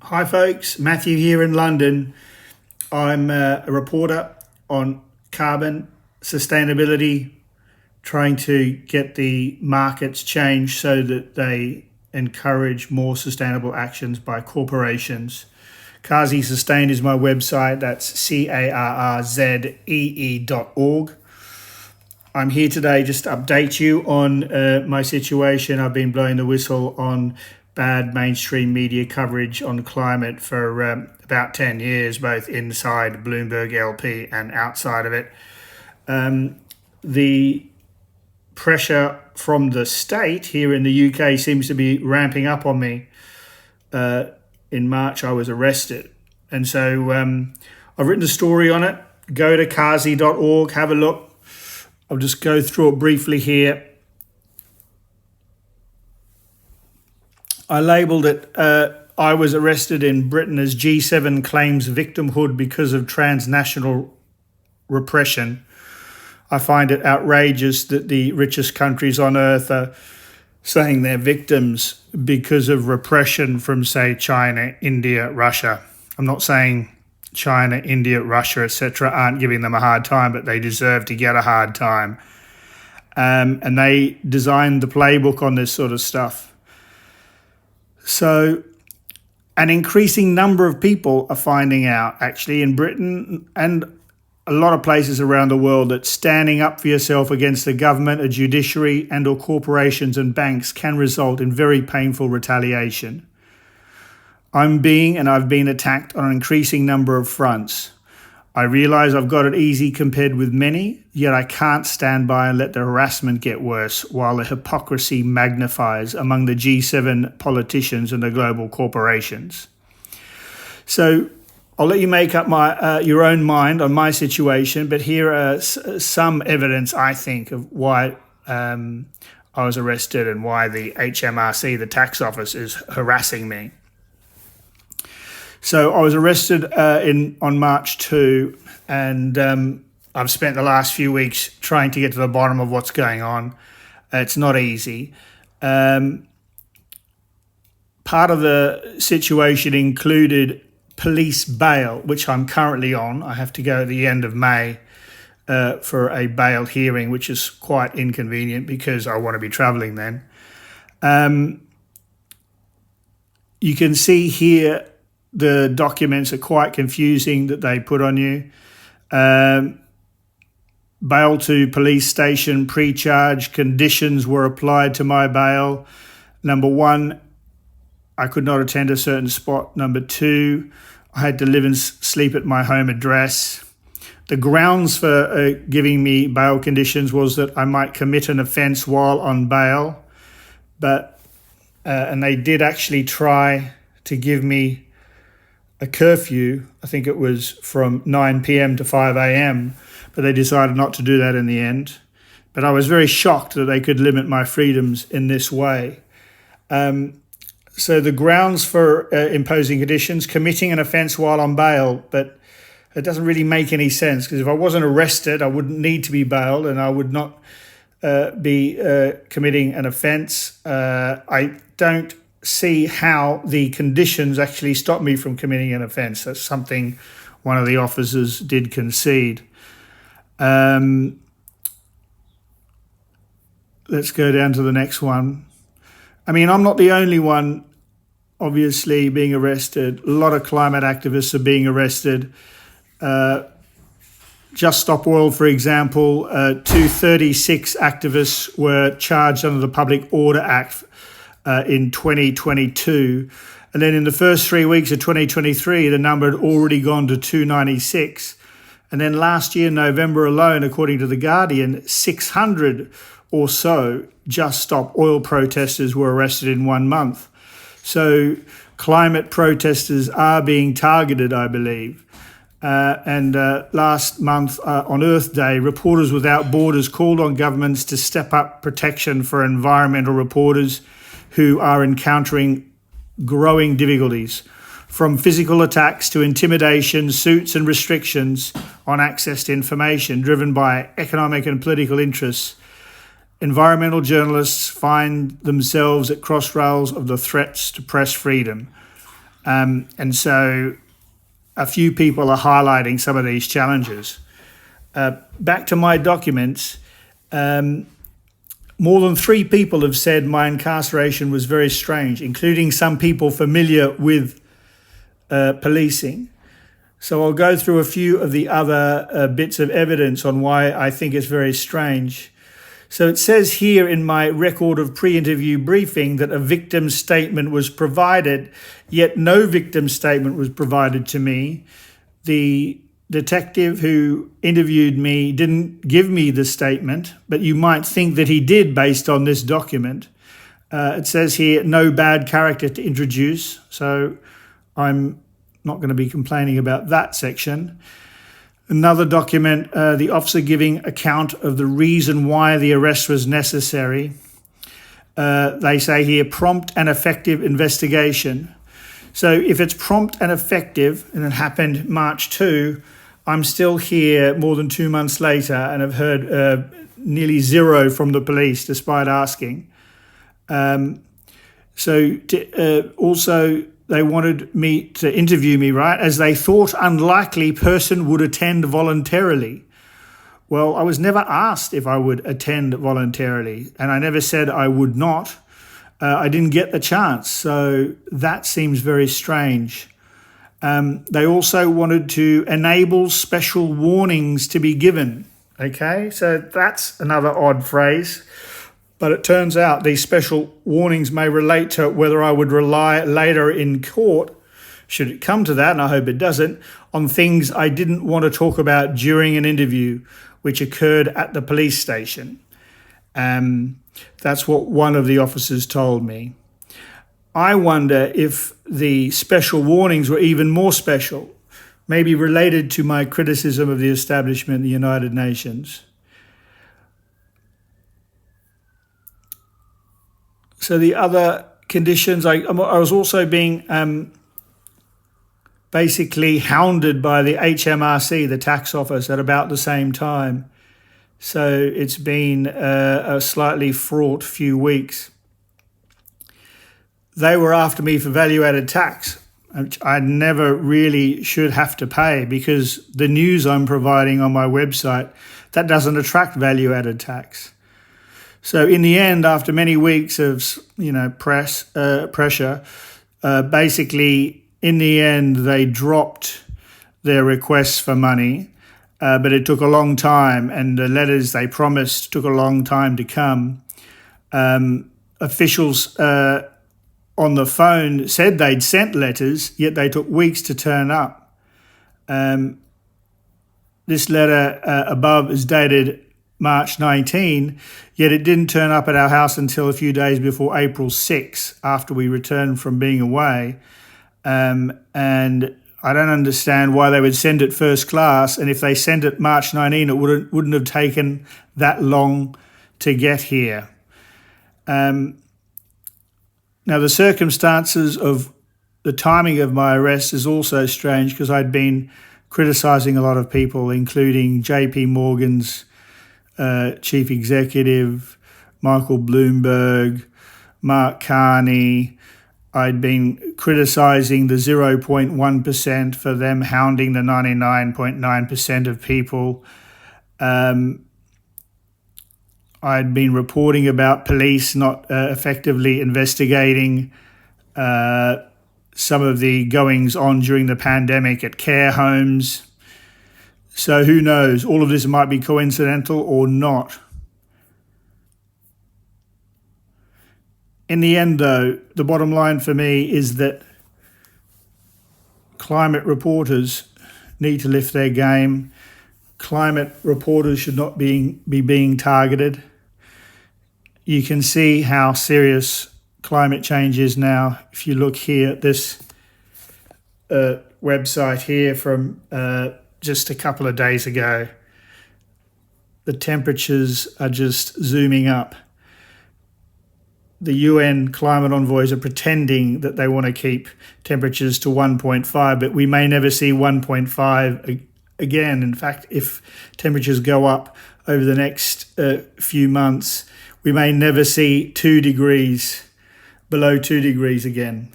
Hi folks, Matthew here in London. I'm a reporter on carbon sustainability, trying to get the markets changed so that they encourage more sustainable actions by corporations. Karzy Sustain is my website. That's CARRZEE.org. I'm here today just to update you on my situation. I've been blowing the whistle on bad mainstream media coverage on climate for about 10 years, both inside Bloomberg LP and outside of it. The pressure from the state here in the UK seems to be ramping up on me. In March, I was arrested. And so I've written a story on it. Go to karzy.org, have a look. I'll just go through it briefly here. I labelled it, I was arrested in Britain as G7 claims victimhood because of transnational repression. I find it outrageous that the richest countries on earth are saying they're victims because of repression from, say, China, India, Russia. I'm not saying China, India, Russia, etc. aren't giving them a hard time, but they deserve to get a hard time. And they designed the playbook on this sort of stuff. So an increasing number of people are finding out, actually, in Britain and a lot of places around the world, that standing up for yourself against the government, a judiciary and or corporations and banks can result in very painful retaliation. I've been attacked on an increasing number of fronts. I realise I've got it easy compared with many, yet I can't stand by and let the harassment get worse while the hypocrisy magnifies among the G7 politicians and the global corporations. So I'll let you make up your own mind on my situation, but here are some evidence, I think, of why I was arrested and why the HMRC, the tax office, is harassing me. So I was arrested on March 2, and I've spent the last few weeks trying to get to the bottom of what's going on. It's not easy. Part of the situation included police bail, which I'm currently on. I have to go at the end of May for a bail hearing, which is quite inconvenient because I want to be travelling then. You can see here the documents are quite confusing that they put on you. Bail to police station, pre-charge conditions were applied to my bail. Number 1, I could not attend a certain spot. Number 2, I had to live and sleep at my home address. The grounds for giving me bail conditions was that I might commit an offence while on bail, and they did actually try to give me a curfew. I think it was from 9 p.m. to 5 a.m., but they decided not to do that in the end. But I was very shocked that they could limit my freedoms in this way. So the grounds for imposing conditions, committing an offence while on bail, but it doesn't really make any sense, because if I wasn't arrested, I wouldn't need to be bailed and I would not be committing an offence. I don't see how the conditions actually stop me from committing an offence. That's something one of the officers did concede. Let's go down to the next one. I mean, I'm not the only one, obviously, being arrested. A lot of climate activists are being arrested. Just Stop Oil, for example, 236 activists were charged under the Public Order Act in 2022. And then in the first 3 weeks of 2023, the number had already gone to 296. And then last year, November alone, according to The Guardian, 600 or so Just Stop Oil protesters were arrested in 1 month. So climate protesters are being targeted, I believe. And last month on Earth Day, Reporters Without Borders called on governments to step up protection for environmental reporters who are encountering growing difficulties, from physical attacks to intimidation, suits and restrictions on access to information driven by economic and political interests. Environmental journalists find themselves at crossrails of the threats to press freedom. And so a few people are highlighting some of these challenges. Back to my documents, more than 3 people have said my incarceration was very strange, including some people familiar with policing. So I'll go through a few of the other bits of evidence on why I think it's very strange. So it says here in my record of pre-interview briefing that a victim statement was provided, yet no victim statement was provided to me. The detective who interviewed me didn't give me the statement, but you might think that he did based on this document. It says here, no bad character to introduce. So I'm not going to be complaining about that section. Another document, the officer giving account of the reason why the arrest was necessary. They say here, prompt and effective investigation. So if it's prompt and effective, and it happened March 2, I'm still here more than 2 months later and have heard nearly zero from the police despite asking. Also, they wanted me to interview me, right, as they thought unlikely person would attend voluntarily. Well, I was never asked if I would attend voluntarily, and I never said I would not. I didn't get the chance, so that seems very strange. They also wanted to enable special warnings to be given. Okay, so that's another odd phrase. But it turns out these special warnings may relate to whether I would rely later in court, should it come to that, and I hope it doesn't, on things I didn't want to talk about during an interview, which occurred at the police station. That's what one of the officers told me. I wonder if the special warnings were even more special, maybe related to my criticism of the establishment of the United Nations. So the other conditions, I was also being basically hounded by the HMRC, the tax office, at about the same time. So it's been a slightly fraught few weeks. They were after me for value-added tax, which I never really should have to pay because the news I'm providing on my website, that doesn't attract value-added tax. So in the end, after many weeks of pressure, basically in the end they dropped their requests for money, but it took a long time, and the letters they promised took a long time to come. Officials on the phone said they'd sent letters, yet they took weeks to turn up. This letter above is dated March 19, yet it didn't turn up at our house until a few days before April 6, after we returned from being away. And I don't understand why they would send it first class, and if they sent it March 19, it wouldn't have taken that long to get here. Now, the circumstances of the timing of my arrest is also strange because I'd been criticising a lot of people, including JP Morgan's chief executive, Michael Bloomberg, Mark Carney. I'd been criticising the 0.1% for them hounding the 99.9% of people. I'd been reporting about police not effectively investigating some of the goings on during the pandemic at care homes. So who knows? All of this might be coincidental or not. In the end, though, the bottom line for me is that climate reporters need to lift their game. Climate reporters should not be being targeted. You can see how serious climate change is now. If you look here at this website here from just a couple of days ago, the temperatures are just zooming up. The UN climate envoys are pretending that they want to keep temperatures to 1.5, but we may never see 1.5 again. In fact, if temperatures go up over the next few months, we may never see 2 degrees, below 2 degrees again.